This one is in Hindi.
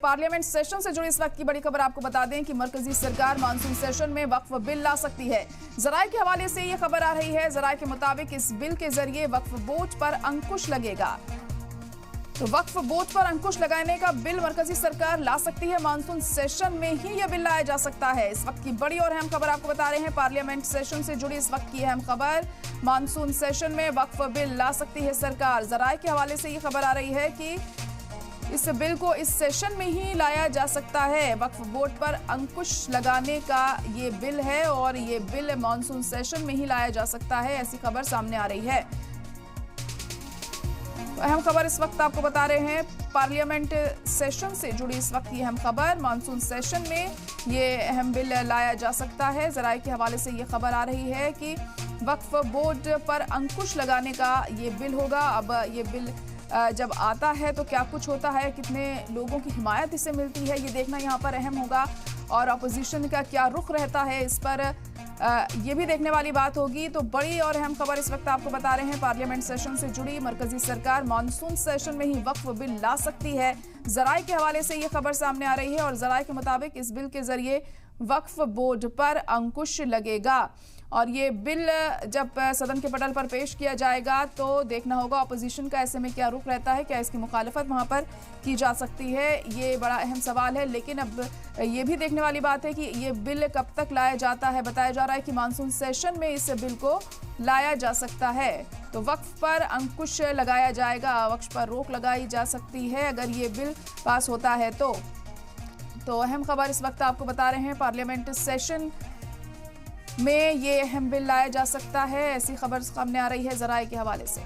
पार्लियामेंट सेशन से जुड़ी इस वक्त की बड़ी खबर आपको बता दें कि मरकजी सरकार मानसून सेशन में वक्फ बिल ला सकती है। जराये के हवाले से ये खबर आ रही है। जराये के मुताबिक इस बिल के जरिए वक्फ बोर्ड पर अंकुश लगेगा। तो वक्फ बोर्ड पर अंकुश लगाने का बिल मरकजी सरकार ला सकती है। मानसून सेशन में ही यह बिल लाया जा सकता है। इस वक्त की बड़ी और अहम खबर आपको बता रहे हैं। पार्लियामेंट सेशन से जुड़ी इस वक्त की अहम खबर, मानसून सेशन में वक्फ बिल ला सकती है सरकार। जराये के हवाले से ये खबर आ रही है कि इस बिल को इस सेशन में ही लाया जा सकता है। वक्फ बोर्ड पर अंकुश लगाने का ये बिल है और ये बिल मानसून सेशन में ही लाया जा सकता है, ऐसी खबर सामने आ रही है। तो अहम खबर इस वक्त आपको बता रहे हैं। पार्लियामेंट सेशन से जुड़ी इस वक्त की अहम खबर, मानसून सेशन में ये अहम बिल लाया जा सकता है। जराये के हवाले से ये खबर आ रही है कि वक्फ बोर्ड पर अंकुश लगाने का ये बिल होगा। अब ये बिल जब आता है तो क्या कुछ होता है, कितने लोगों की हिमायत इसे मिलती है, ये देखना यहाँ पर अहम होगा। और अपोजिशन का क्या रुख रहता है, इस पर ये भी देखने वाली बात होगी। तो बड़ी और अहम खबर इस वक्त आपको बता रहे हैं। पार्लियामेंट सेशन से जुड़ी मरकजी सरकार मानसून सेशन में ही वक्फ बिल ला सकती है। जराये के हवाले से ये खबर सामने आ रही है और जराये के मुताबिक इस बिल के जरिए वक्फ बोर्ड पर अंकुश लगेगा। और ये बिल जब सदन के पटल पर पेश किया जाएगा तो देखना होगा अपोजिशन का ऐसे में क्या रुख रहता है, क्या इसकी मुखालफत वहां पर की जा सकती है, ये बड़ा अहम सवाल है। लेकिन अब ये भी देखने वाली बात है कि ये बिल कब तक लाया जाता है। बताया जा रहा है कि मानसून सेशन में इस बिल को लाया जा सकता है। तो वक्फ पर अंकुश लगाया जाएगा, वक्फ पर रोक लगाई जा सकती है अगर ये बिल पास होता है तो अहम खबर इस वक्त आपको बता रहे हैं। पार्लियामेंट सेशन में ये अहम बिल लाया जा सकता है, ऐसी खबर सामने आ रही है जराये के हवाले से।